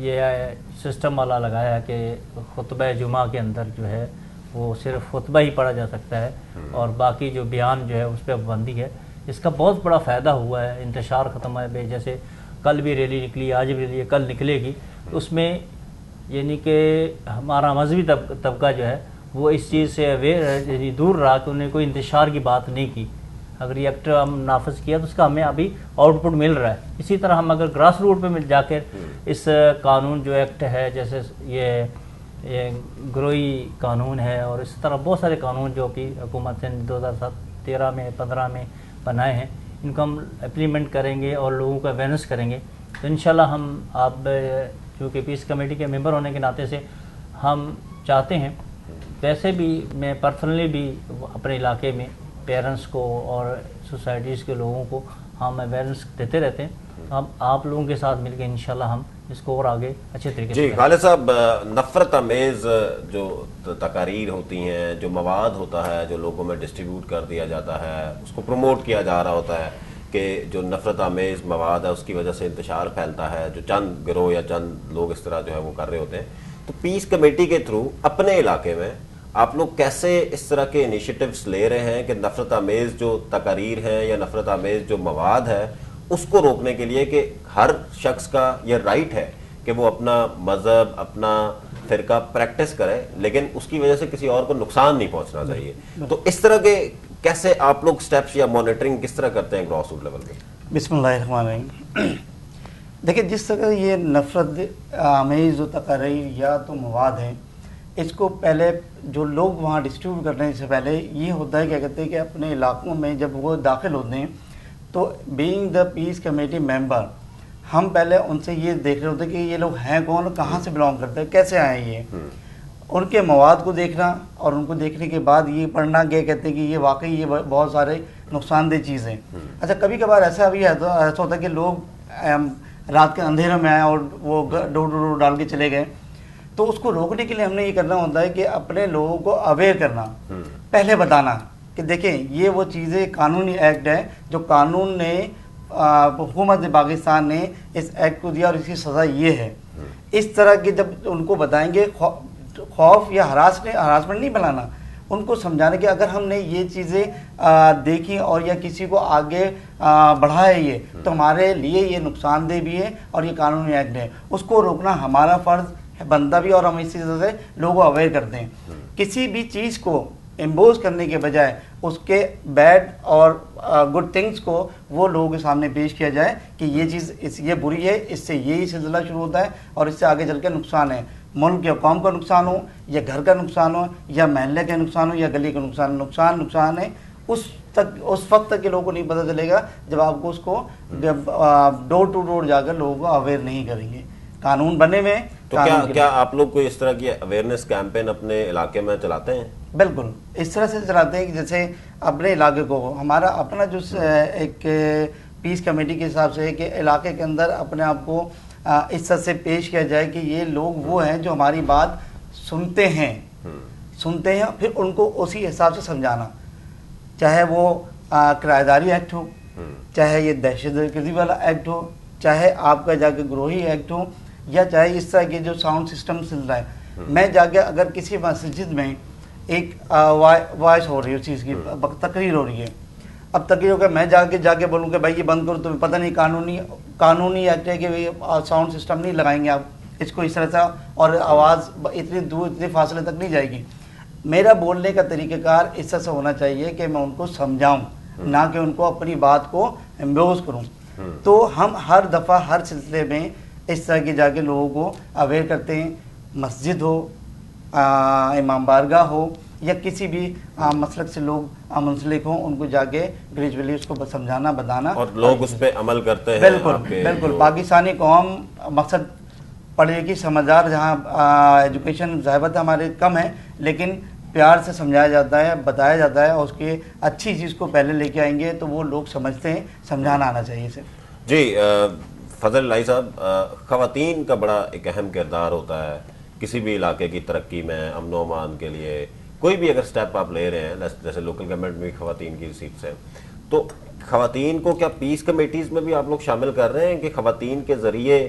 یہ سسٹم والا لگایا ہے کہ خطبہ جمعہ کے اندر جو ہے وہ صرف خطبہ ہی پڑھا جا سکتا ہے اور باقی جو بیان جو ہے اس پہ پابندی ہے. اس کا بہت بڑا فائدہ ہوا ہے, انتشار ختم ہے. جیسے کل بھی ریلی نکلی, آج بھی ریلی کل نکلے گی, اس میں یعنی کہ ہمارا مذہبی طبقہ جو ہے وہ اس چیز سے یعنی دور رہا کہ انہیں کوئی انتشار کی بات نہیں کی. اگر یہ ایکٹ ہم نافذ کیا تو اس کا ہمیں ابھی آؤٹ پٹ مل رہا ہے. اسی طرح ہم اگر گراس روٹ پہ جا کر اس قانون جو ایکٹ ہے, جیسے یہ گروئی قانون ہے اور اس طرح بہت سارے قانون جو کہ حکومت نے 2013 میں 15 میں بنائے ہیں, ان کو ہم امپلیمنٹ کریں گے اور لوگوں کو اویئرنیس کریں گے تو انشاءاللہ ہم آپ چونکہ پیس کمیٹی کے ممبر ہونے کے ناطے سے ہم چاہتے ہیں, ویسے بھی میں پرسنلی بھی اپنے علاقے میں پیرنٹس کو اور سوسائٹیز کے لوگوں کو ہم اویئرنیس دیتے رہتے ہیں. ہم آپ لوگوں کے ساتھ مل کے انشاءاللہ ہم اس کو اور آگے اچھے طریقے سے. جی خالد صاحب, نفرت آمیز جو تقاریر ہوتی ہیں, جو مواد ہوتا ہے جو لوگوں میں ڈسٹریبیوٹ کر دیا جاتا ہے, اس کو پروموٹ کیا جا رہا ہوتا ہے کہ جو نفرت آمیز مواد ہے اس کی وجہ سے انتشار پھیلتا ہے, جو چند گروہ یا چند لوگ اس طرح جو ہے وہ کر رہے ہوتے ہیں, تو پیس کمیٹی کے تھرو اپنے علاقے میں آپ لوگ کیسے اس طرح کے انیشیٹوز لے رہے ہیں کہ نفرت آمیز جو تقاریر ہیں یا نفرت آمیز جو مواد ہے اس کو روکنے کے لیے کہ ہر شخص کا یہ رائٹ ہے کہ وہ اپنا مذہب, اپنا فرقہ پریکٹس کرے, لیکن اس کی وجہ سے کسی اور کو نقصان نہیں پہنچنا چاہیے. تو اس طرح کے کیسے آپ لوگ سٹیپس یا مانیٹرنگ کس طرح کرتے ہیں گراس روٹ لیول پہ؟ بسم اللہ الرحمن الرحیم. دیکھیں, جس طرح یہ نفرت آمیز جو تقاریر یا تو مواد ہیں, اس کو پہلے جو لوگ وہاں ڈسٹریبیوٹ کرنے سے پہلے یہ ہوتا ہے, کیا کہتے ہیں کہ اپنے علاقوں میں جب وہ داخل ہوتے ہیں تو بینگ دا پیس کمیٹی ممبر ہم پہلے ان سے یہ دیکھ رہے ہوتے ہیں کہ یہ لوگ ہیں کون, کہاں سے بلانگ کرتے ہیں, کیسے آئے یہ, ان کے مواد کو دیکھنا اور ان کو دیکھنے کے بعد یہ پڑھنا کہ کہتے ہیں کہ یہ واقعی یہ بہت سارے نقصان دہ چیزیں. اچھا, کبھی کبھار ایسا بھی ایسا ہوتا ہے کہ لوگ رات کے اندھیرے میں آئے اور وہ ڈور ڈال کے چلے گئے, تو اس کو روکنے کے لیے ہم نے یہ کرنا ہوتا ہے کہ اپنے لوگوں کو اویئر کرنا, پہلے بتانا کہ دیکھیں یہ وہ چیزیں قانونی ایکٹ ہے جو قانون نے حکومت پاکستان نے اس ایکٹ کو دیا اور اس کی سزا یہ ہے. اس طرح کے جب ان کو بتائیں گے, خوف یا ہراسمنٹ نہیں بنانا, ان کو سمجھانے کہ اگر ہم نے یہ چیزیں دیکھی اور یا کسی کو آگے بڑھایا یہ تو ہمارے لیے یہ نقصان دہ بھی ہے اور یہ قانونی ایکٹ ہے, اس کو روکنا ہمارا فرض بنتا بھی, اور ہم اسی طرح سے لوگوں کو اویئر کرتے ہیں. کسی بھی چیز کو امبوز کرنے کے بجائے اس کے بیڈ اور گڈ تھنگس کو وہ لوگوں کے سامنے پیش کیا جائے کہ یہ چیز یہ بری ہے, اس سے یہی سلسلہ شروع ہوتا ہے اور اس سے آگے چل کے نقصان ہے, ملک یا قوم کا نقصان ہو یا گھر کا نقصان ہو یا محلے کا نقصان ہو یا گلی کا نقصان ہے. اس وقت تک کے لوگوں کو نہیں پتہ چلے گا جب آپ کو اس کو ڈور ٹو ڈور جا کر لوگوں کو اویئر نہیں کریں گے. قانون بنے ہوئے. تو کیا آپ لوگ کوئی اس طرح کی اویئرنیس کیمپین اپنے علاقے میں چلاتے ہیں؟ بالکل اس طرح سے چلاتے ہیں کہ جیسے اپنے علاقے کو ہمارا اپنا جو ایک پیس کمیٹی کے حساب سے ہے کہ علاقے کے اندر اپنے آپ کو اس طرح سے پیش کیا جائے کہ یہ لوگ وہ ہیں جو ہماری بات سنتے ہیں, پھر ان کو اسی حساب سے سمجھانا, چاہے وہ کرایہ داری ایکٹ ہو, چاہے یہ دہشت گردی والا ایکٹ ہو, چاہے آپ کا جا کے گروہی ایکٹ ہو, یا چاہے اس طرح کے جو ساؤنڈ سسٹم چل رہا ہے. میں جا کے اگر کسی مسجد میں ایک وائس ہو رہی ہے, اس چیز کی تقریر ہو رہی ہے, اب تقریر ہو کے میں جا کے بولوں کہ بھائی یہ بند کرو, تو پتہ نہیں قانونی ایکٹ ہے کہ ساؤنڈ سسٹم نہیں لگائیں گے آپ اس کو اس طرح سے, اور آواز اتنی دور اتنے فاصلے تک نہیں جائے گی. میرا بولنے کا طریقہ کار اس طرح سے ہونا چاہیے کہ میں ان کو سمجھاؤں, نہ کہ ان کو اپنی بات کو امبوز کروں. تو ہم ہر دفعہ ہر سلسلے میں اس طرح کے جا کے لوگوں کو اویئر کرتے ہیں, مسجد ہو, امام بارگاہ ہو, یا کسی بھی مسلک سے لوگ منسلک ہوں, ان کو جا کے گریجولی اس کو سمجھانا بتانا, اور لوگ اس پہ عمل کرتے ہیں. بالکل پاکستانی قوم مقصد پڑھے لکھی سمجھدار, جہاں ایجوکیشن ضابط ہمارے کم ہے, لیکن پیار سے سمجھایا جاتا ہے, بتایا جاتا ہے, اور اس کی اچھی چیز کو پہلے لے کے آئیں گے تو وہ لوگ سمجھتے ہیں, سمجھانا آنا چاہیے صرف. جی فضل الہی صاحب, خواتین کا بڑا ایک اہم کردار ہوتا ہے کسی بھی علاقے کی ترقی میں, امن و امان کے لیے. کوئی بھی اگر سٹیپ آپ لے رہے ہیں, جیسے لوکل گورنمنٹ میں خواتین کی سیٹس ہیں, تو خواتین کو کیا پیس کمیٹیز میں بھی آپ لوگ شامل کر رہے ہیں کہ خواتین کے ذریعے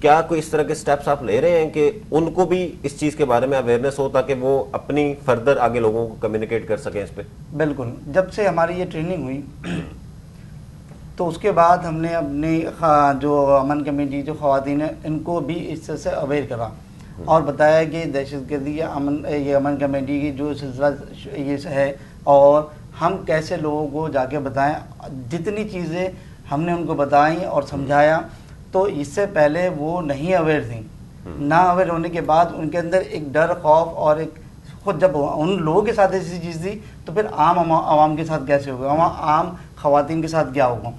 کیا کوئی اس طرح کے سٹیپس آپ لے رہے ہیں کہ ان کو بھی اس چیز کے بارے میں اویئرنیس ہو تاکہ وہ اپنی فردر آگے لوگوں کو کمیونیکیٹ کر سکیں اس پہ؟ بالکل، جب سے ہماری یہ ٹریننگ ہوئی تو اس کے بعد ہم نے اپنی جو امن کمیٹی جو خواتین ہیں ان کو بھی اس طرح سے اویئر کرا اور بتایا کہ دہشت گردی یا امن کمیٹی کی جو سلسلہ یہ ہے اور ہم کیسے لوگوں کو جا کے بتائیں. جتنی چیزیں ہم نے ان کو بتائیں اور سمجھایا تو اس سے پہلے وہ نہیں اویئر تھیں. نہ اویئر ہونے کے بعد ان کے اندر ایک ڈر، خوف اور ایک خود جب ان لوگوں کے ساتھ ایسی چیز تھی تو پھر عام عوام کے ساتھ کیسے ہوگا، عام خواتین کے ساتھ کیا ہوگا.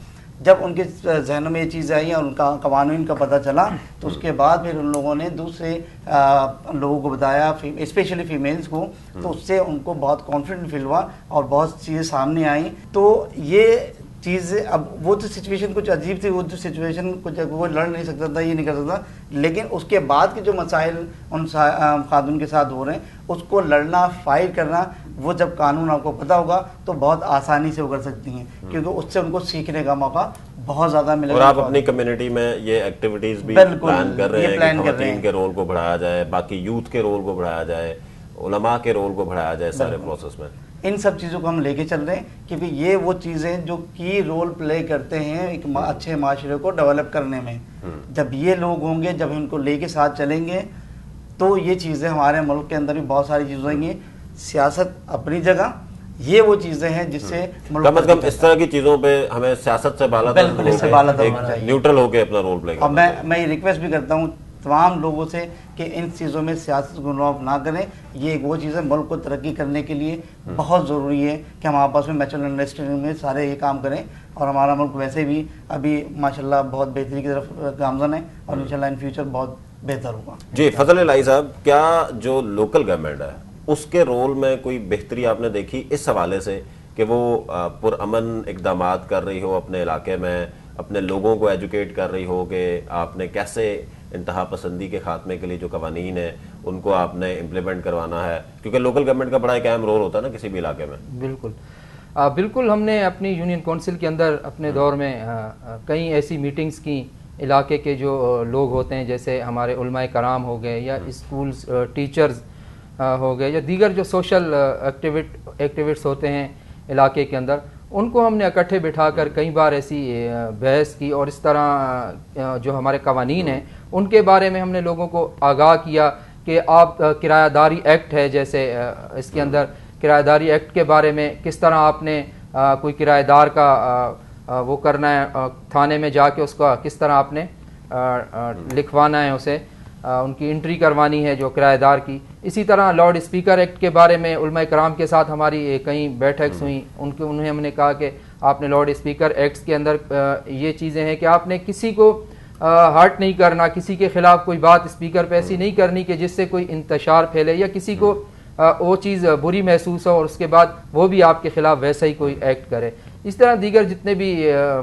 جب ان کے ذہنوں میں یہ چیزیں آئی اور ان کا قوانین کا پتہ چلا تو اس کے بعد پھر ان لوگوں نے دوسرے لوگوں کو بتایا، اسپیشلی فیمیلز کو، تو اس سے ان کو بہت کانفیڈنٹ فیل ہوا اور بہت چیزیں سامنے آئیں. تو یہ چیز اب وہ جو سچویشن کچھ عجیب تھی، وہ جو سچویشن کچھ وہ لڑ نہیں سکتا تھا، یہ نہیں کر سکتا، لیکن اس کے بعد کے جو مسائل ان خاتون کے ساتھ ہو رہے ہیں اس کو لڑنا، فائٹ کرنا، وہ جب قانون آپ کو پتہ ہوگا تو بہت آسانی سے وہ کر سکتی ہیں کیونکہ اس سے ان کو سیکھنے کا موقع بہت زیادہ ملے گا. اور آپ اپنی کمیونٹی میں یہ ایکٹیویٹیز بھی پلان کر رہے ہیں کہ خواتین کے رول کو بڑھایا جائے، باقی یوتھ کے رول کو بڑھایا جائے، علماء کے رول کو بڑھایا جائے سارے پروسیس میں. ان سب چیزوں کو ہم لے کے چل رہے ہیں کیونکہ یہ وہ چیزیں جو کی رول پلے کرتے ہیں ایک اچھے معاشرے کو ڈیولپ کرنے میں. جب یہ لوگ ہوں گے، جب ان کو لے کے ساتھ چلیں گے تو یہ چیزیں ہمارے ملک کے اندر بھی بہت ساری چیزیں ہوئیں گی. سیاست اپنی جگہ، یہ وہ چیزیں ہیں جس سے کم از کم اس طرح کی چیزوں پہ ہمیں سیاست سے بالا نیوٹرل ہو کے اپنا رول پلے کرنا. اور میں یہ ریکویسٹ بھی کرتا ہوں تمام لوگوں سے کہ ان چیزوں میں سیاست کو انوالو نہ کریں. یہ ایک وہ چیزیں ملک کو ترقی کرنے کے لیے بہت ضروری ہے کہ ہم آپس میں میچورل انڈرسٹینڈنگ میں سارے یہ کام کریں. اور ہمارا ملک ویسے بھی ابھی ماشاءاللہ بہت بہتری کی طرف گامزن ہے اور انشاءاللہ ان فیوچر بہت بہتر ہوگا. جی فضل الہی صاحب، کیا جو لوکل گورنمنٹ ہے اس کے رول میں کوئی بہتری آپ نے دیکھی اس حوالے سے کہ وہ پرامن اقدامات کر رہی ہو اپنے علاقے میں، اپنے لوگوں کو ایجوکیٹ کر رہی ہو کہ آپ نے کیسے انتہا پسندی کے خاتمے کے لیے جو قوانین ہیں ان کو آپ نے امپلیمنٹ کروانا ہے؟ کیونکہ لوکل گورنمنٹ کا بڑا ایک اہم رول ہوتا ہے نا کسی بھی علاقے میں. بالکل ہم نے اپنی یونین کونسل کے اندر اپنے دور میں کئی ایسی میٹنگز کی. علاقے کے جو لوگ ہوتے ہیں جیسے ہمارے علماء کرام ہو گئے یا اسکولز ٹیچرز ہو گئے یا دیگر جو سوشل ایکٹیوسٹ ہوتے ہیں علاقے کے اندر، ان کو ہم نے اکٹھے بٹھا کر کئی بار ایسی بحث کی اور اس طرح جو ہمارے قوانین ہیں ان کے بارے میں ہم نے لوگوں کو آگاہ کیا کہ آپ کرایہ داری ایکٹ ہے، جیسے اس کے اندر کرایہ داری ایکٹ کے بارے میں کس طرح آپ نے کوئی کرایہ دار کا وہ کرنا ہے، تھانے میں جا کے اس کا کس طرح آپ نے لکھوانا ہے، اسے ان کی انٹری کروانی ہے جو کرایہ دار کی. اسی طرح لاؤڈ اسپیکر ایکٹ کے بارے میں علماء کرام کے ساتھ ہماری کئی بیٹھکس ہوئیں. انہیں ہم نے کہا کہ آپ نے لاؤڈ اسپیکر ایکٹس کے اندر یہ چیزیں ہیں کہ آپ نے کسی کو ہرٹ نہیں کرنا، کسی کے خلاف کوئی بات اسپیکر پہ ایسی نہیں کرنی کہ جس سے کوئی انتشار پھیلے یا کسی کو وہ چیز بری محسوس ہو اور اس کے بعد وہ بھی آپ کے خلاف ویسا ہی کوئی ایکٹ کرے. اس طرح دیگر جتنے بھی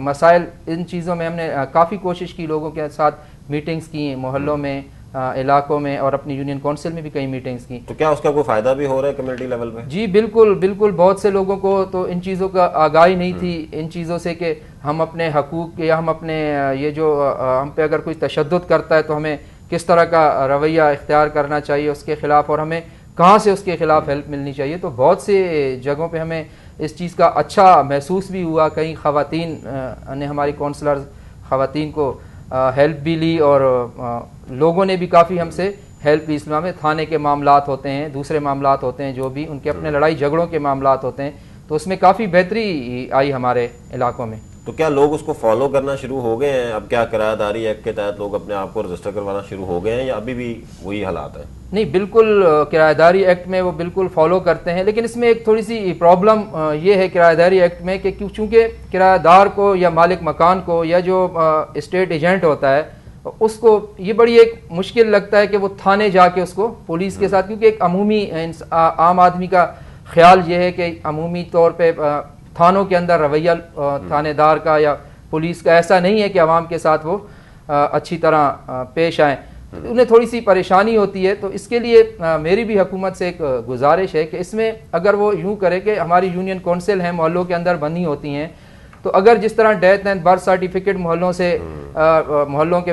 مسائل، ان چیزوں میں ہم نے کافی کوشش کی، لوگوں کے ساتھ میٹنگز کی محلوں میں، علاقوں میں، اور اپنی یونین کونسل میں بھی کئی میٹنگز کی. تو کیا اس کا کوئی فائدہ بھی ہو رہا ہے کمیونٹی لیول پہ؟ جی بالکل. بہت سے لوگوں کو تو ان چیزوں کا آگاہی نہیں تھی، ان چیزوں سے کہ ہم اپنے حقوق یا ہم اپنے یہ جو ہم پہ اگر کوئی تشدد کرتا ہے تو ہمیں کس طرح کا رویہ اختیار کرنا چاہیے اس کے خلاف، اور ہمیں کہاں سے اس کے خلاف ہیلپ ملنی چاہیے. تو بہت سے جگہوں پہ ہمیں اس چیز کا اچھا محسوس بھی ہوا. کئی خواتین نے، ہماری کونسلرز خواتین کو ہیلپ بھی لی اور لوگوں نے بھی کافی ہم سے ہیلپ بھی. اسلام میں تھانے کے معاملات ہوتے ہیں، دوسرے معاملات ہوتے ہیں، جو بھی ان کے اپنے لڑائی جھگڑوں کے معاملات ہوتے ہیں، تو اس میں کافی بہتری آئی ہمارے علاقوں میں. تو کیا لوگ اس کو فالو کرنا شروع ہو گئے ہیں؟ اب کیا کرایہ داری ایکٹ کے تحت لوگ اپنے آپ کو رجسٹر کروانا شروع ہو گئے ہیں یا ابھی بھی وہی حالات ہیں؟ نہیں، بالکل کرایہ داری ایکٹ میں وہ بالکل فالو کرتے ہیں، لیکن اس میں ایک تھوڑی سی پرابلم یہ ہے کرایہ داری ایکٹ میں کہ چونکہ کرایہ دار کو یا مالک مکان کو یا جو اسٹیٹ ایجنٹ ہوتا ہے اس کو یہ بڑی ایک مشکل لگتا ہے کہ وہ تھانے جا کے اس کو پولیس کے ساتھ، کیونکہ ایک عمومی عام آدمی کا خیال یہ ہے کہ عمومی طور پہ تھانوں کے اندر رویہ تھانے دار کا یا پولیس کا ایسا نہیں ہے کہ عوام کے ساتھ وہ اچھی طرح پیش آئیں. انہیں تھوڑی سی پریشانی ہوتی ہے. تو اس کے لیے میری بھی حکومت سے ایک گزارش ہے کہ اس میں اگر وہ یوں کرے کہ ہماری یونین کونسل ہیں محلوں کے اندر بنی ہوتی ہیں، تو اگر جس طرح ڈیتھ اینڈ برتھ سرٹیفکیٹ محلوں سے محلوں کے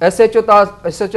SHO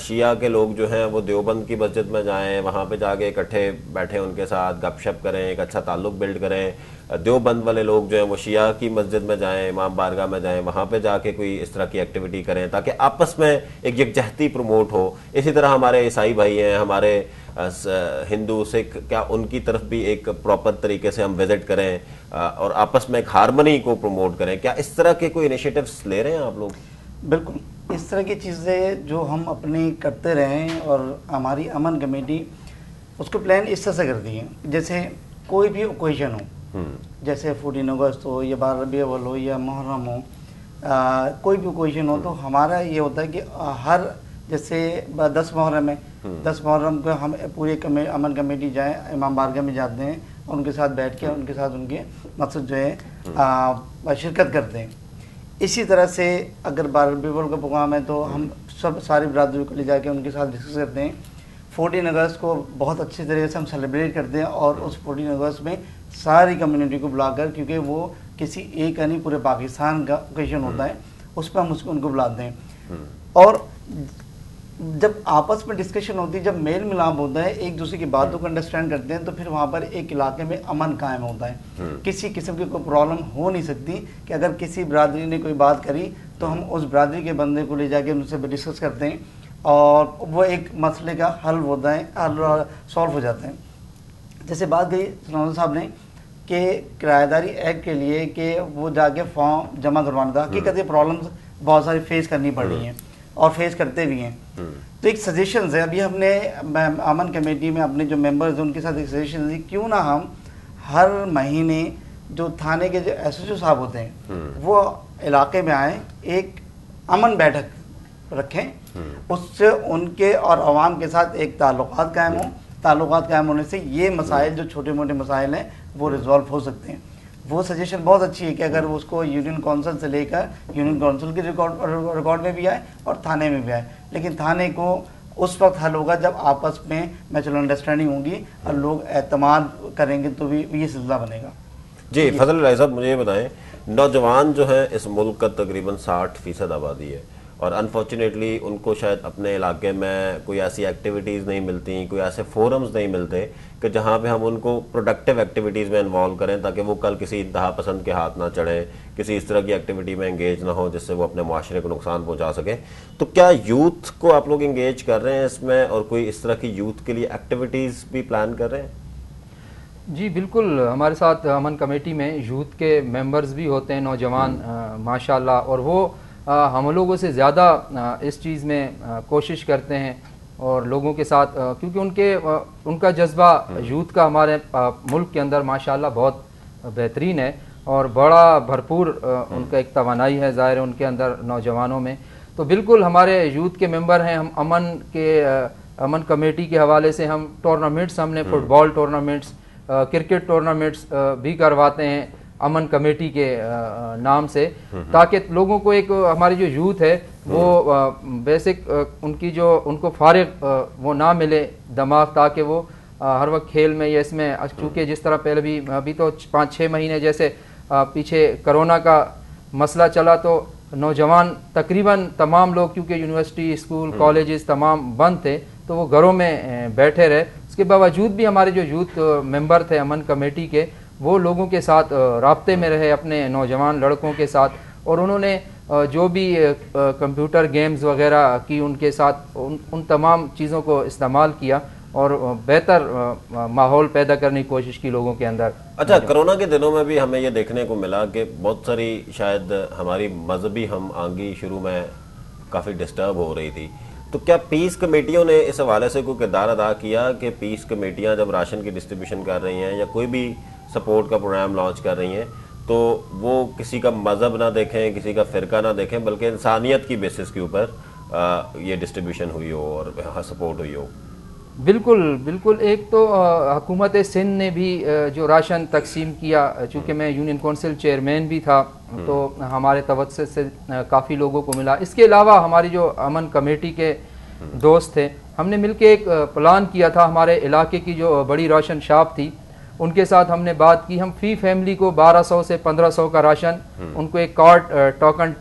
شیعہ کے لوگ جو ہیں وہ دیوبند کی مسجد میں جائیں, وہاں پہ جا کے اکٹھے بیٹھیں, ان کے ساتھ گپ شپ کریں, ایک اچھا تعلق بلڈ کریں. دیوبند والے لوگ جو ہیں وہ شیعہ کی مسجد میں جائیں, امام بارگاہ میں جائیں, وہاں پہ جا کے کوئی اس طرح کی ایکٹیویٹی کریں تاکہ آپس میں ایک یکجہتی پروموٹ ہو. اسی طرح ہمارے عیسائی بھائی ہیں, ہمارے ہندو سکھ, کیا ان کی طرف بھی ایک پراپر طریقے سے ہم وزٹ کریں اور آپس میں ایک ہارمنی کو پروموٹ کریں؟ کیا اس طرح کے کوئی انیشیٹوز لے رہے ہیں آپ لوگ؟ بالکل, اس طرح کی چیزیں جو ہم اپنی کرتے رہیں, اور ہماری امن کمیٹی اس کو پلان اس طرح سے کرتی ہے. جیسے کوئی بھی اوکیشن ہو, جیسے 14 اگست ہو یا 12 ربیع الاول ہو یا محرم ہو, کوئی بھی اوکیشن ہو, تو ہمارا یہ ہوتا ہے کہ ہر جیسے 10 محرم ہے, 10 محرم کو ہم پورے امن کمیٹی جائیں, امام بارگاہ میں جاتے ہیں, اور ان کے ساتھ بیٹھ کے ان کے ساتھ ان کے مقصد جو ہے شرکت کرتے ہیں. اسی طرح سے اگر 12 ربیع الاول کا پروگرام ہے تو ہم ساری برادری کو لے جا کے ان کے ساتھ ڈسکس کرتے ہیں. 14 اگست کو بہت اچھی طریقے سے ہم سیلیبریٹ کرتے ہیں, اور اس 14 اگست میں ساری کمیونٹی کو بلا کر, کیونکہ وہ کسی ایک کا نہیں پورے پاکستان کا اوکیشن ہوتا ہے, اس پہ ہم ان کو بلاتے ہیں. اور جب آپس میں ڈسکشن ہوتی ہے, جب میل ملاپ ہوتا ہے, ایک دوسرے کی باتوں کو انڈرسٹینڈ کرتے ہیں, تو پھر وہاں پر ایک علاقے میں امن قائم ہوتا ہے. کسی قسم کی کوئی پرابلم ہو نہیں سکتی کہ اگر کسی برادری نے کوئی بات کری تو ہم اس برادری کے بندے کو لے جا کے ان سے ڈسکس کرتے ہیں, اور وہ ایک مسئلے کا حل ہوتا ہے, سالو ہو جاتا ہے. جیسے بات گئی سلمان صاحب نے کہ کرایہ داری ایکٹ کے لیے کہ وہ جا کے فارم جمع کروانا تھا, حقیقت یہ پرابلمس بہت ساری فیس کرنی پڑ رہی ہیں اور فیس کرتے بھی ہیں. تو ایک سجیشنز ہے, ابھی ہم نے امن کمیٹی میں اپنے جو ممبرز ہیں ان کے ساتھ ایک سجیشن دی, کیوں نہ ہم ہر مہینے جو تھانے کے جو ایس ایچ او صاحب ہوتے ہیں وہ علاقے میں آئیں, ایک امن بیٹھک رکھیں, اس سے ان کے اور عوام کے ساتھ ایک تعلقات قائم ہوں. تعلقات قائم ہونے سے یہ مسائل جو چھوٹے موٹے مسائل ہیں وہ ریزالو ہو سکتے ہیں. وہ سجیشن بہت اچھی ہے کہ اگر اس کو یونین کونسل سے لے کر یونین کونسل کے ریکارڈ میں بھی آئے اور تھانے میں بھی آئے, لیکن تھانے کو اس وقت حل ہوگا جب آپس میں میچل انڈرسٹینڈنگ ہوگی اور لوگ اعتماد کریں گے, تو بھی یہ سلسلہ بنے گا. جی فضل الہی صاحب, مجھے یہ بتائیں, نوجوان جو ہیں اس ملک کا تقریباً 60% آبادی ہے, اور انفارچونیٹلی ان کو شاید اپنے علاقے میں کوئی ایسی ایکٹیویٹیز نہیں ملتی, کوئی ایسے فورمز نہیں ملتے کہ جہاں پہ ہم ان کو پروڈکٹیو ایکٹیویٹیز میں انوالو کریں تاکہ وہ کل کسی انتہا پسند کے ہاتھ نہ چڑھیں, کسی اس طرح کی ایکٹیویٹی میں انگیج نہ ہو جس سے وہ اپنے معاشرے کو نقصان پہنچا سکیں. تو کیا یوتھ کو آپ لوگ انگیج کر رہے ہیں اس میں, اور کوئی اس طرح کی یوتھ کے لیے ایکٹیویٹیز بھی پلان کر رہے ہیں؟ جی بالکل, ہمارے ساتھ امن کمیٹی میں یوتھ کے ممبرز بھی ہوتے ہیں, نوجوان ماشاءاللہ, اور وہ ہم لوگوں سے زیادہ اس چیز میں کوشش کرتے ہیں اور لوگوں کے ساتھ, کیونکہ ان کا جذبہ یوتھ کا ہمارے ملک کے اندر ماشاءاللہ بہت بہترین ہے اور بڑا بھرپور ان کا ایک توانائی ہے ظاہر ان کے اندر نوجوانوں میں. تو بالکل ہمارے یوتھ کے ممبر ہیں, ہم امن کمیٹی کے حوالے سے ہم ٹورنامنٹس, ہم نے فٹ بال ٹورنامنٹس, کرکٹ ٹورنامنٹس بھی کرواتے ہیں امن کمیٹی کے نام سے, تاکہ لوگوں کو ایک ہماری جو یوتھ ہے وہ بیسک ان کو فارغ وہ نہ ملے دماغ, تاکہ وہ ہر وقت کھیل میں یا اس میں, چونکہ جس طرح پہلے بھی ابھی تو 5-6 مہینے جیسے پیچھے کرونا کا مسئلہ چلا تو نوجوان تقریباً تمام لوگ, کیونکہ یونیورسٹی, اسکول, کالجز تمام بند تھے, تو وہ گھروں میں بیٹھے رہے. اس کے باوجود بھی ہمارے جو یوتھ ممبر تھے امن کمیٹی کے, وہ لوگوں کے ساتھ رابطے میں رہے اپنے نوجوان لڑکوں کے ساتھ, اور انہوں نے جو بھی کمپیوٹر گیمز وغیرہ کی ان کے ساتھ ان تمام چیزوں کو استعمال کیا اور بہتر ماحول پیدا کرنے کی کوشش کی لوگوں کے اندر. اچھا, کرونا کے دنوں میں بھی ہمیں یہ دیکھنے کو ملا کہ بہت ساری شاید ہماری مذہبی ہم آہنگی شروع میں کافی ڈسٹرب ہو رہی تھی, تو کیا پیس کمیٹیوں نے اس حوالے سے کوئی کردار ادا کیا کہ پیس کمیٹیاں جب راشن کی ڈسٹریبیوشن کر رہی ہیں یا کوئی بھی سپورٹ کا پروگرام لانچ کر رہی ہیں تو وہ کسی کا مذہب نہ دیکھیں, کسی کا فرقہ نہ دیکھیں, بلکہ انسانیت کی بیسس کے اوپر یہ ڈسٹریبیوشن ہوئی ہو اور سپورٹ ہوئی ہو؟ بالکل بالکل. ایک تو حکومت سندھ نے بھی جو راشن تقسیم کیا, چونکہ میں یونین کونسل چیئرمین بھی تھا تو ہمارے توسط سے کافی لوگوں کو ملا. اس کے علاوہ ہماری جو امن کمیٹی کے دوست تھے, ہم نے مل کے ایک پلان کیا تھا. ہمارے علاقے کی جو بڑی راشن شاپ تھی ان کے ساتھ ہم نے بات کی, ہم فی فیملی کو 1200 سے 1500 کا راشن ان کو ایک کارڈ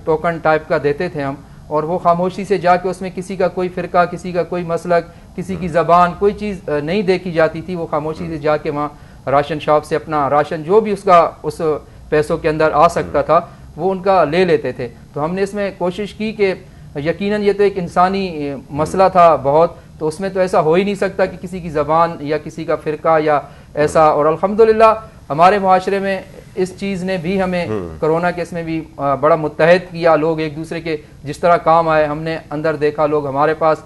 ٹوکن ٹائپ کا دیتے تھے ہم, اور وہ خاموشی سے جا کے اس میں کسی کا کوئی فرقہ، کسی کا کوئی مسلک، کسی کی زبان، کوئی چیز نہیں دیکھی جاتی تھی. وہ خاموشی سے جا کے وہاں راشن شاپ سے اپنا راشن جو بھی اس پیسوں کے اندر آ سکتا تھا وہ ان کا لے لیتے تھے. تو ہم نے اس میں کوشش کی کہ یقیناً یہ تو ایک انسانی مسئلہ تھا بہت، تو اس میں تو ایسا ہو ہی نہیں سکتا کہ کسی کی زبان یا کسی کا فرقہ یا ایسا. اور الحمدللہ ہمارے معاشرے میں اس چیز نے بھی ہمیں کرونا کے اس میں بھی بڑا متحد کیا. لوگ ایک دوسرے کے جس طرح کام آئے، ہم نے اندر دیکھا لوگ ہمارے پاس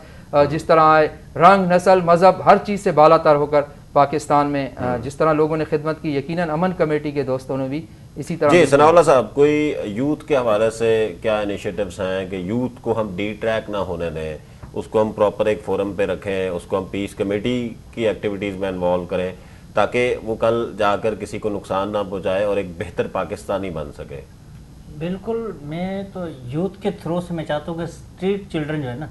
جس طرح آئے، رنگ، نسل، مذہب، ہر چیز سے بالا تر ہو کر پاکستان میں جس طرح لوگوں نے خدمت کی، یقیناً امن کمیٹی کے دوستوں نے بھی اسی طرح. جی ثناء اللہ صاحب، کوئی یوتھ کے حوالے سے کیا انیشیٹوز ہیں کہ یوتھ کو ہم ڈی ٹریک نہ ہونے دیں، اس کو ہم پراپر ایک فورم پہ رکھیں، اس کو ہم پیس کمیٹی کی ایکٹیویٹیز میں انوالو کریں تاکہ وہ کل جا کر کسی کو نقصان نہ پہنچائے اور ایک بہتر پاکستانی بن سکے؟ بالکل، میں تو یوتھ کے تھرو سے میں چاہتا ہوں کہ اسٹریٹ چلڈرن جو ہے نا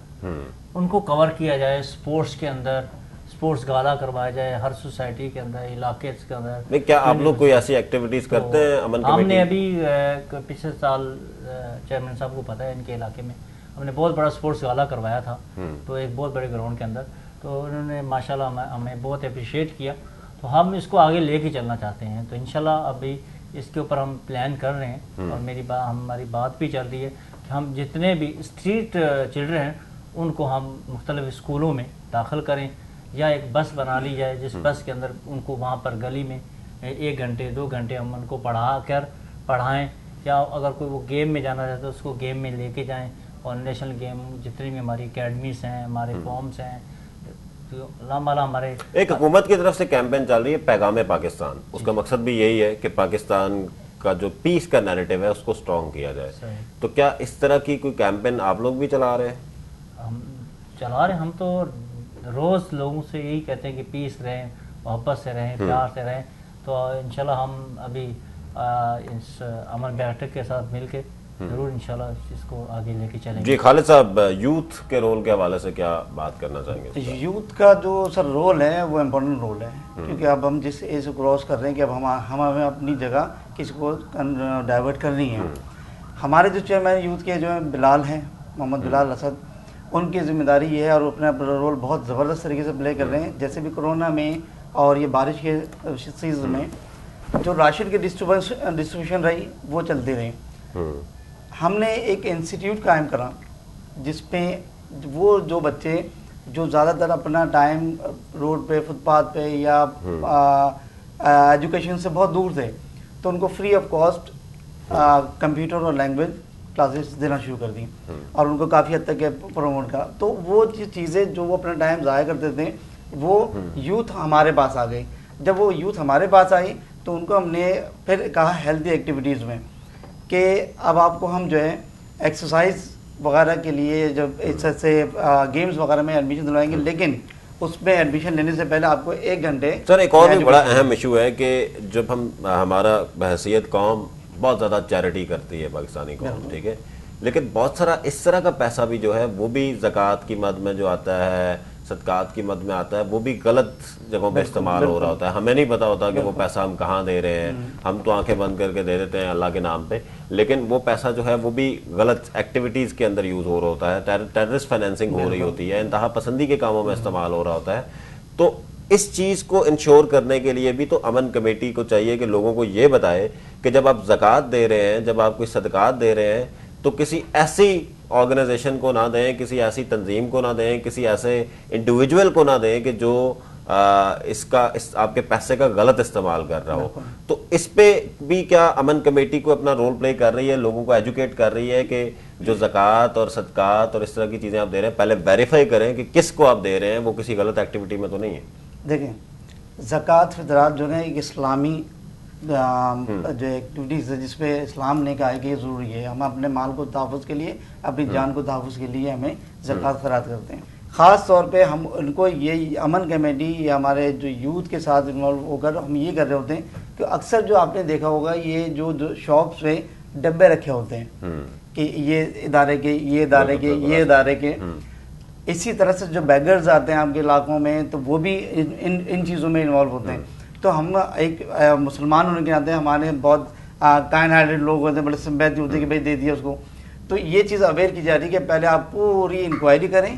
ان کو کور کیا جائے، سپورٹس کے اندر سپورٹس گالا کروایا جائے ہر سوسائٹی کے اندر، علاقے کے اندر. کیا آپ لوگ کوئی ایسی ایکٹیویٹیز کرتے ہیں امن کمیٹی؟ ہم نے ابھی پچھلے سال چیئرمین صاحب کو پتہ ہے ان کے علاقے میں ہم نے بہت بڑا سپورٹس گالا کروایا تھا، تو ایک بہت بڑے گراؤنڈ کے اندر، تو انہوں نے ماشاءاللہ ہمیں بہت اپریشیٹ کیا. تو ہم اس کو آگے لے کے چلنا چاہتے ہیں. تو انشاءاللہ ابھی اس کے اوپر ہم پلان کر رہے ہیں اور ہماری بات بھی چل رہی ہے کہ ہم جتنے بھی اسٹریٹ چلڈرن ہیں ان کو ہم مختلف اسکولوں میں داخل کریں، یا ایک بس بنا لی جائے جس بس کے اندر ان کو وہاں پر گلی میں 1 گھنٹے 2 گھنٹے ہم ان کو پڑھائیں، یا اگر کوئی وہ گیم میں جانا چاہتا ہے اس کو گیم میں لے کے جائیں. اور نیشنل گیم جتنی بھی ہماری اکیڈمیز ہیں، ہمارے فارمز ہیں، تو اللہ مالا ہمارے ایک حکومت کی طرف سے کیمپین چل رہی ہے پیغام پاکستان، اس کا مقصد بھی یہی ہے کہ پاکستان کا جو پیس کا نیریٹو ہے اس کو سٹرونگ کیا جائے. تو کیا اس طرح کی کوئی کیمپین آپ لوگ بھی چلا رہے ہیں؟ ہم چلا رہے ہیں. ہم تو روز لوگوں سے یہی کہتے ہیں کہ پیس رہیں، محبت سے رہیں، پیار سے رہیں. تو انشاءاللہ ہم ابھی اس امن بیٹھک کے ساتھ مل کے ضرور انشاءاللہ اس کو آگے لے کے چلیں گے. جی خالد صاحب، یوتھ کے رول کے حوالے سے کیا بات کرنا چاہیں گے؟ یوتھ کا جو سر رول ہے وہ امپورٹنٹ رول ہے، کیونکہ اب ہم جس ایج کو کراس کر رہے ہیں کہ اب ہمیں اپنی جگہ کسی کو ڈائیورٹ کرنی ہے. ہمارے جو چیئرمین یوتھ کے جو ہیں بلال ہیں، محمد بلال اسد، ان کی ذمہ داری یہ ہے اور اپنا رول بہت زبردست طریقے سے پلے کر رہے ہیں. جیسے بھی کرونا میں اور یہ بارش کے سیزن میں جو راشن کی ڈسٹریبیوشن رہی وہ چلتی رہی. ہم نے ایک انسٹیٹیوٹ قائم کرا جس پہ وہ جو بچے جو زیادہ تر اپنا ٹائم روڈ پہ، فٹ پاتھ پہ یا ایجوکیشن سے بہت دور تھے، تو ان کو فری آف کاسٹ کمپیوٹر اور لینگویج کلاسز دینا شروع کر دیں اور ان کو کافی حد تک پروموٹ کرا. تو وہ چیزیں جو وہ اپنا ٹائم ضائع کرتے تھے وہ یوتھ ہمارے پاس آ گئی. جب وہ یوتھ ہمارے پاس آئی تو ان کو ہم نے پھر کہا ہیلتھی ایکٹیویٹیز میں کہ اب آپ کو ہم جو ہے ایکسرسائز وغیرہ کے لیے جب اس سے گیمز وغیرہ میں ایڈمیشن دلوائیں گے، لیکن اس میں ایڈمیشن لینے سے پہلے آپ کو 1 گھنٹے. سر ایک اور بھی بڑا اہم ایشو ہے کہ جب ہمارا بحیثیت قوم بہت زیادہ چیریٹی کرتی ہے پاکستانی قوم، ٹھیک ہے، لیکن بہت سارا اس طرح کا پیسہ بھی جو ہے وہ بھی زکوٰۃ کی مد میں جو آتا ہے، صدقات کی مد میں آتا ہے، وہ بھی غلط جگہوں پہ استعمال ہو رہا ہوتا ہے. ہمیں نہیں پتا ہوتا کہ وہ پیسہ ہم کہاں دے رہے ہیں. ہم تو آنکھیں بند کر کے دے دیتے ہیں اللہ کے نام پہ، لیکن وہ پیسہ جو ہے وہ بھی غلط ایکٹیویٹیز کے اندر یوز ہو رہا ہوتا ہے، ٹیررسٹ فائنینسنگ ہو رہی ہوتی ہے، انتہا پسندی کے کاموں میں استعمال ہو رہا ہوتا ہے. تو اس چیز کو انشور کرنے کے لیے بھی تو امن کمیٹی کو چاہیے کہ لوگوں کو یہ بتائے کہ جب آپ زکوٰۃ دے رہے ہیں، جب آپ کوئی صدقات دے رہے ہیں، تو کسی ایسی آرگنائزیشن کو نہ دیں، کسی ایسی تنظیم کو نہ دیں، کسی ایسے انڈیویجول کو نہ دیں کہ جو آپ کے پیسے کا غلط استعمال کر رہا ہو. تو اس پہ بھی کیا امن کمیٹی کو اپنا رول پلے کر رہی ہے، لوگوں کو ایجوکیٹ کر رہی ہے کہ جو زکوٰۃ اور صدقات اور اس طرح کی چیزیں آپ دے رہے ہیں پہلے ویریفائی کریں کہ کس کو آپ دے رہے ہیں، وہ کسی غلط ایکٹیویٹی میں تو نہیں ہے؟ دیکھیں، زکوٰۃ فطرات جو ہے ایک اسلامی جو ایکٹیویٹیز ہے جس پہ اسلام نے کہا ہے کہ یہ ضروری ہے. ہم اپنے مال کو تحفظ کے لیے، اپنی جان کو تحفظ کے لیے ہمیں زکوٰۃ خیرات کرتے ہیں. خاص طور پہ ہم ان کو یہ امن کمیٹی یا ہمارے جو یوتھ کے ساتھ انوالو ہو کر ہم یہ کر رہے ہوتے ہیں کہ اکثر جو آپ نے دیکھا ہوگا یہ جو شاپس پہ ڈبے رکھے ہوتے ہیں کہ یہ ادارے کے، یہ ادارے کے، یہ ادارے کے. اسی طرح سے جو بیگرز آتے ہیں آپ کے علاقوں میں تو وہ بھی ان چیزوں میں انوالو ہوتے ہیں. تو ہم ایک مسلمان ہونے کے ناطے ہمارے بہت کائنڈ ہارٹیڈ لوگ ہوتے ہیں، بڑے سمپیتھی ہوتی ہے کہ بھائی دے دیا اس کو. تو یہ چیز اویئر کی جا رہی ہے کہ پہلے آپ پوری انکوائری کریں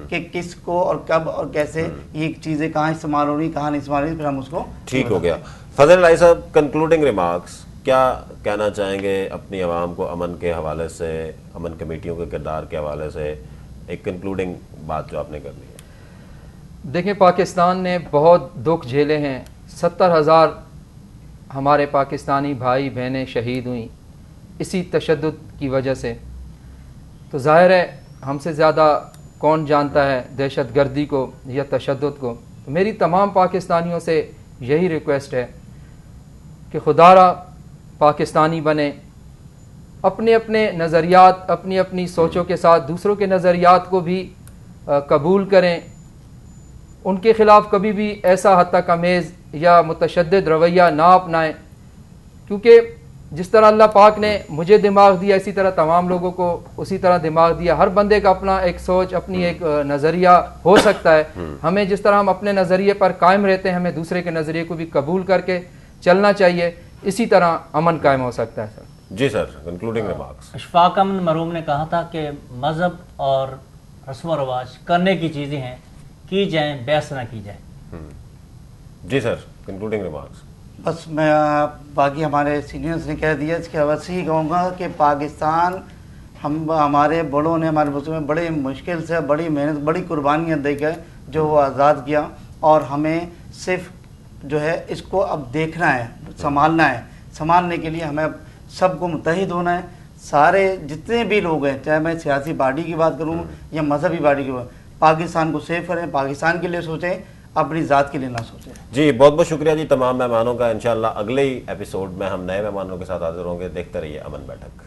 کہ کس کو اور کب اور کیسے یہ چیزیں کہاں استعمال ہو رہی کہاں نہیں استعمال ہو رہی، پھر ہم اس کو ٹھیک ہو گیا۔ فضل الہی صاحب، کنکلوڈنگ ریمارکس کیا کہنا چاہیں گے اپنی عوام کو امن کے حوالے سے، امن کمیٹیوں کے کردار کے حوالے سے، ایک کنکلوڈنگ بات جو آپ نے کرنی ہے؟ دیکھیں، پاکستان نے بہت دکھ جھیلے ہیں، 70,000 ہمارے پاکستانی بھائی بہنیں شہید ہوئیں اسی تشدد کی وجہ سے۔ تو ظاہر ہے ہم سے زیادہ کون جانتا ہے دہشت گردی کو یا تشدد کو۔ تو میری تمام پاکستانیوں سے یہی ریکویسٹ ہے کہ خدا را پاکستانی بنے، اپنے اپنے نظریات، اپنی اپنی سوچوں کے ساتھ دوسروں کے نظریات کو بھی قبول کریں، ان کے خلاف کبھی بھی ایسا حتیٰ آمیز یا متشدد رویہ نہ اپنائیں، کیونکہ جس طرح اللہ پاک نے مجھے دماغ دیا اسی طرح تمام لوگوں کو اسی طرح دماغ دیا۔ ہر بندے کا اپنا ایک سوچ، اپنی ایک نظریہ ہو سکتا ہے۔ ہمیں جس طرح ہم اپنے نظریے پر قائم رہتے ہیں، ہمیں دوسرے کے نظریے کو بھی قبول کر کے چلنا چاہیے، اسی طرح امن قائم ہو سکتا ہے۔ سر جی سر، کنکلوڈنگ ریمارکس۔ اشفاق امن مرحوم نے کہا تھا کہ مذہب اور رسم و رواج کرنے کی چیزیں ہیں، کی جائیں بحث نہ کی جائے۔ جی سر، کنکلوڈنگ ریمارکس۔ بس میں باقی ہمارے سینئرز نے کہہ دیا، اس کے بس یہی کہوں گا کہ پاکستان ہمارے بڑوں نے، ہمارے بزرگوں نے بڑی مشکل سے، بڑی محنت، بڑی قربانیاں دے کے جو وہ آزاد کیا، اور ہمیں صرف جو ہے اس کو اب دیکھنا ہے، سنبھالنا ہے۔ سنبھالنے کے لیے ہمیں سب کو متحد ہونا ہے، سارے جتنے بھی لوگ ہیں، چاہے میں سیاسی پارٹی کی بات کروں یا مذہبی پارٹی کی بات، پاکستان کو سیف کریں، پاکستان کے لیے سوچیں، اپنی ذات کے لیے نہ سوچیں۔ جی بہت بہت شکریہ جی تمام مہمانوں کا۔ انشاءاللہ اگلے ہی ایپیسوڈ میں ہم نئے مہمانوں کے ساتھ حاضر ہوں گے۔ دیکھتے رہیے امن بیٹھک۔